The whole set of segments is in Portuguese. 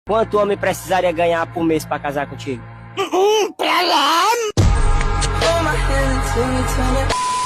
Quanto homem precisaria ganhar por mês pra casar contigo? Pra lá!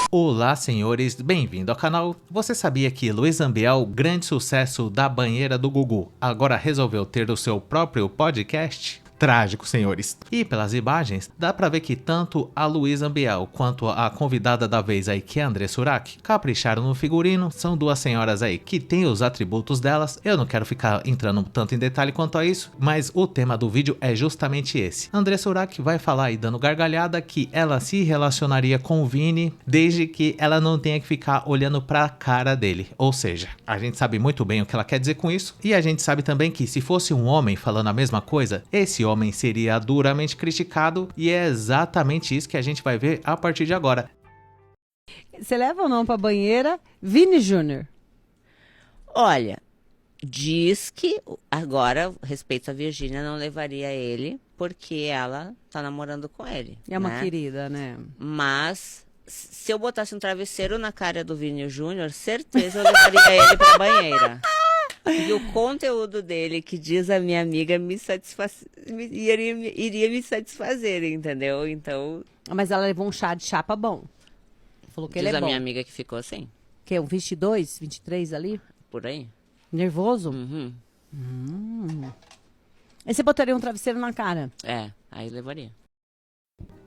Olá, senhores, bem-vindo ao canal. Você sabia que Luiz Ambiel, grande sucesso da banheira do Gugu, agora resolveu ter o seu próprio podcast? Trágico, senhores. E pelas imagens, dá pra ver que tanto a Luísa Ambiel quanto a convidada da vez aí, que é a André Surak, capricharam no figurino. São duas senhoras aí que têm os atributos delas. Eu não quero ficar entrando tanto em detalhe quanto a isso, mas o tema do vídeo é justamente esse. André Surak vai falar aí dando gargalhada que ela se relacionaria com o Vini desde que ela não tenha que ficar olhando pra cara dele. Ou seja, a gente sabe muito bem o que ela quer dizer com isso, e a gente sabe também que se fosse um homem falando a mesma coisa, esse homem seria duramente criticado, e é exatamente isso que a gente vai ver a partir de agora. Você leva ou não pra banheira Vini Júnior? Olha, diz que agora, respeito a Virgínia, não levaria ele porque ela tá namorando com ele. É uma né? querida, né? Mas se eu botasse um travesseiro na cara do Vini Júnior, certeza eu levaria ele pra banheira. E o conteúdo dele, que diz a minha amiga, iria me satisfazer, entendeu? Então, Mas ela levou um chá de chapa bom. Falou que diz ele é a bom. minha amiga que ficou assim, Que um 22, 23 ali? por aí. Nervoso? Uhum. Aí você botaria um travesseiro na cara? É, aí levaria.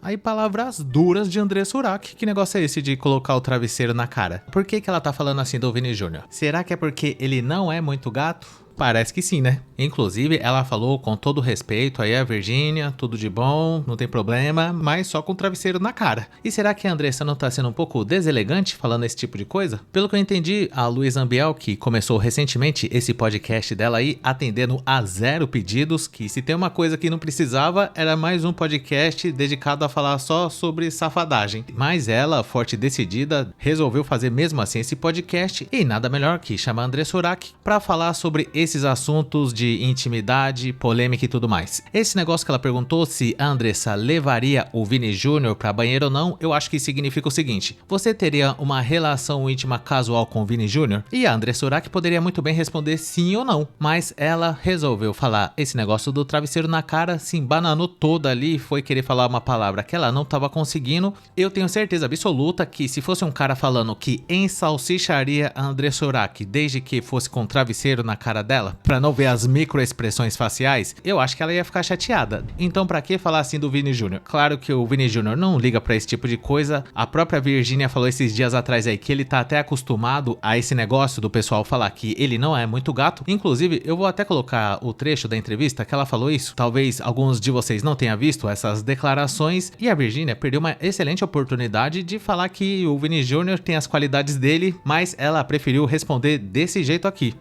Aí palavras duras de André Surak. Que negócio é esse de colocar o travesseiro na cara? Por que ela tá falando assim do Vini Júnior? Será que é porque ele não é muito gato? Parece que sim, né? Inclusive, ela falou com todo respeito aí a Virgínia, tudo de bom, não tem problema, mas só com o travesseiro na cara. E será que a Andressa não tá sendo um pouco deselegante falando esse tipo de coisa? Pelo que eu entendi, a Luísa Ambiel, que começou recentemente esse podcast dela aí, atendendo a 0 pedidos, que se tem uma coisa que não precisava, era mais um podcast dedicado a falar só sobre safadagem. Mas ela, forte e decidida, resolveu fazer mesmo assim esse podcast, e nada melhor que chamar André Surak pra falar sobre esses assuntos de intimidade, polêmica e tudo mais. Esse negócio que ela perguntou se a Andressa levaria o Vini Júnior pra banheiro ou não, eu acho que significa o seguinte: você teria uma relação íntima casual com o Vini Júnior? E a André Surak poderia muito bem responder sim ou não, mas ela resolveu falar esse negócio do travesseiro na cara, se embananou toda ali, foi querer falar uma palavra que ela não tava conseguindo. Eu tenho certeza absoluta que se fosse um cara falando que ensalsicharia a André Surak desde que fosse com travesseiro na cara dela, pra não ver as microexpressões faciais, eu acho que ela ia ficar chateada. Então pra que falar assim do Vini Júnior? Claro que o Vini Júnior não liga pra esse tipo de coisa. A própria Virgínia falou esses dias atrás aí que ele tá até acostumado a esse negócio do pessoal falar que ele não é muito gato. Inclusive, eu vou até colocar o trecho da entrevista que ela falou isso. Talvez alguns de vocês não tenham visto essas declarações, e a Virgínia perdeu uma excelente oportunidade de falar que o Vini Júnior tem as qualidades dele, mas ela preferiu responder desse jeito aqui.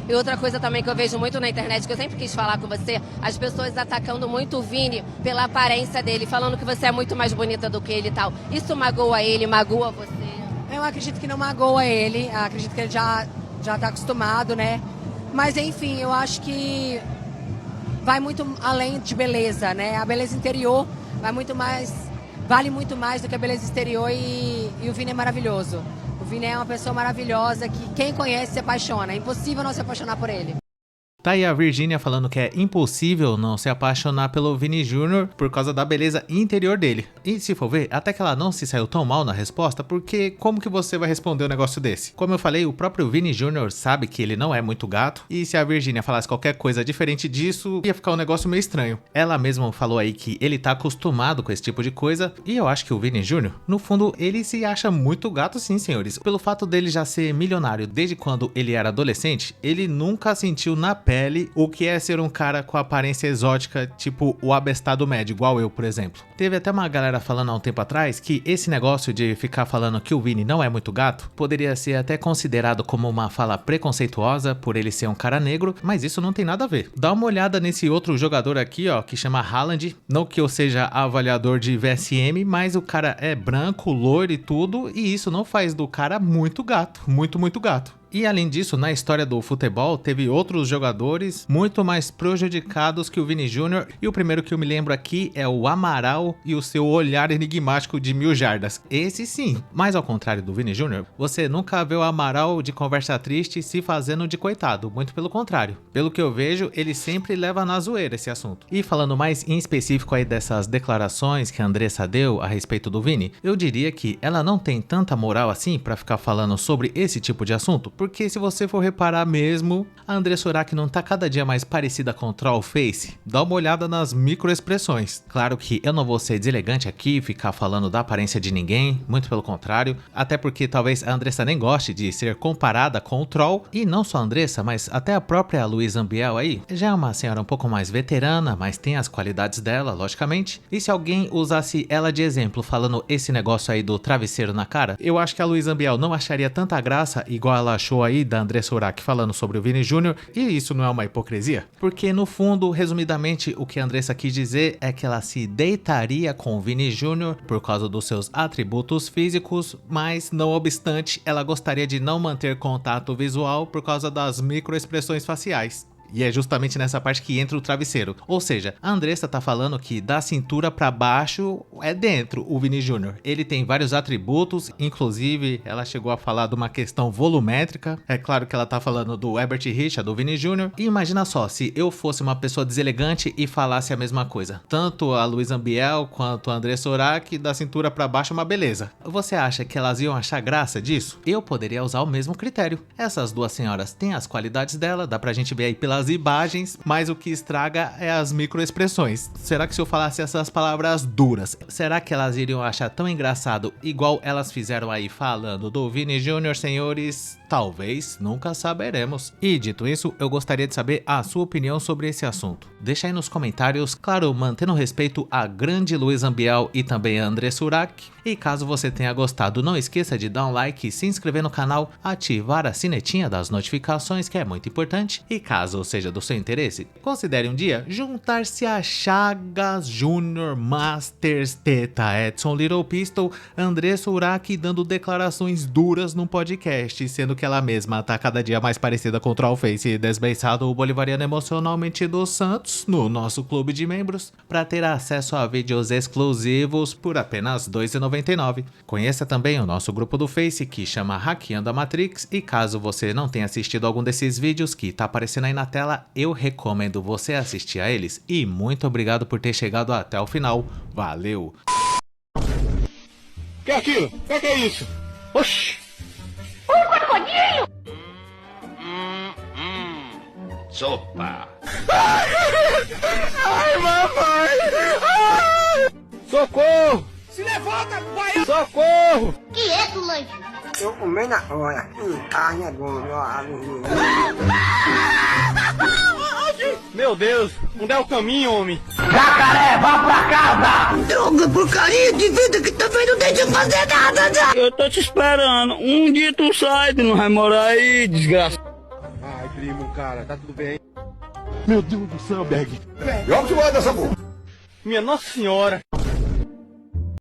E outra coisa também que eu vejo muito na internet, que eu sempre quis falar com você, as pessoas atacando muito o Vini pela aparência dele, falando que você é muito mais bonita do que ele e tal. Isso magoa ele, magoa você? Eu acredito que não magoa ele, acredito que ele já tá acostumado, né? Mas enfim, eu acho que vai muito além de beleza, né? A beleza interior vale muito mais do que a beleza exterior, e o Vini é maravilhoso. O Vini é uma pessoa maravilhosa que quem conhece se apaixona. É impossível não se apaixonar por ele. Tá aí a Virgínia falando que é impossível não se apaixonar pelo Vini Júnior por causa da beleza interior dele. E se for ver, até que ela não se saiu tão mal na resposta, porque como que você vai responder um negócio desse? Como eu falei, o próprio Vini Júnior sabe que ele não é muito gato, e se a Virgínia falasse qualquer coisa diferente disso, ia ficar um negócio meio estranho. Ela mesma falou aí que ele tá acostumado com esse tipo de coisa, e eu acho que o Vini Júnior, no fundo, ele se acha muito gato sim, senhores. Pelo fato dele já ser milionário desde quando ele era adolescente, ele nunca sentiu na pele o que é ser um cara com aparência exótica, tipo o abestado médio, igual eu, por exemplo. Teve até uma galera falando há um tempo atrás que esse negócio de ficar falando que o Vini não é muito gato poderia ser até considerado como uma fala preconceituosa por ele ser um cara negro, mas isso não tem nada a ver. Dá uma olhada nesse outro jogador aqui, ó, que chama Haaland. Não que eu seja avaliador de VSM, mas o cara é branco, loiro e tudo, e isso não faz do cara muito gato, muito gato. E além disso, na história do futebol, teve outros jogadores muito mais prejudicados que o Vini Júnior. E o primeiro que eu me lembro aqui é o Amaral e o seu olhar enigmático de 1000 jardas. Esse sim. Mas ao contrário do Vini Júnior, você nunca vê o Amaral de conversa triste se fazendo de coitado. Muito pelo contrário. Pelo que eu vejo, ele sempre leva na zoeira esse assunto. E falando mais em específico aí dessas declarações que a Andressa deu a respeito do Vini, eu diria que ela não tem tanta moral assim pra ficar falando sobre esse tipo de assunto, porque se você for reparar mesmo, a Andressa Urach não tá cada dia mais parecida com o Trollface? Dá uma olhada nas microexpressões. Claro que eu não vou ser deselegante aqui, ficar falando da aparência de ninguém, muito pelo contrário, até porque talvez a Andressa nem goste de ser comparada com o Troll, e não só a Andressa, mas até a própria Luísa Ambiel aí, já é uma senhora um pouco mais veterana, mas tem as qualidades dela, logicamente, e se alguém usasse ela de exemplo falando esse negócio aí do travesseiro na cara, eu acho que a Luísa Ambiel não acharia tanta graça igual ela achou aí da Andressa Urach falando sobre o Vini Júnior, e isso não é uma hipocrisia? Porque no fundo, resumidamente, o que a Andressa quis dizer é que ela se deitaria com o Vini Júnior por causa dos seus atributos físicos, mas não obstante, ela gostaria de não manter contato visual por causa das microexpressões faciais. E é justamente nessa parte que entra o travesseiro. Ou seja, a Andressa tá falando que da cintura pra baixo é dentro o Vini Júnior. Ele tem vários atributos, inclusive ela chegou a falar de uma questão volumétrica. É claro que ela tá falando do Herbert Richa, do Vini Júnior. E imagina só, se eu fosse uma pessoa deselegante e falasse a mesma coisa. Tanto a Luísa Ambiel quanto a Andressa Urach, da cintura pra baixo é uma beleza. Você acha que elas iam achar graça disso? Eu poderia usar o mesmo critério. Essas duas senhoras têm as qualidades dela, dá pra gente ver aí pelas imagens, mas o que estraga é as microexpressões. Será que se eu falasse essas palavras duras, será que elas iriam achar tão engraçado igual elas fizeram aí falando do Vini Júnior, senhores? Talvez, nunca saberemos. E dito isso, eu gostaria de saber a sua opinião sobre esse assunto. Deixa aí nos comentários, claro, mantendo respeito à grande Luísa Ambiel e também a Andressa Urach. E caso você tenha gostado, não esqueça de dar um like, se inscrever no canal, ativar a sinetinha das notificações, que é muito importante. E caso seja do seu interesse, considere um dia juntar-se a Chagas Júnior, Masters, Teta, Edson, Little Pistol, Andressa Urach dando declarações duras num podcast, sendo que ela mesma tá cada dia mais parecida com o Trollface e desbeiçado o bolivariano emocionalmente dos Santos no nosso clube de membros, para ter acesso a vídeos exclusivos por apenas R$ 2,99. Conheça também o nosso grupo do Face que chama Hackeando a Matrix, e caso você não tenha assistido algum desses vídeos que tá aparecendo aí na tela, eu recomendo você assistir a eles. E muito obrigado por ter chegado até o final. Valeu! Que é aquilo? Que é isso? Oxi! Sopa. Ai, mamãe! Ai! Socorro! Se levanta, vai! Socorro! Quieto, lanche. Eu comi na hora. Carne é bom, Meu Deus, onde é o caminho, homem? Jacaré, vá pra casa! Droga, porcaria de vida que também não deixa fazer nada, né? Eu tô te esperando. Um dia tu sai, tu não vai morar aí, desgraça. Ai, primo, cara, tá tudo bem? Meu Deus do céu, Berg. E onde vai dessa porra? Minha Nossa Senhora.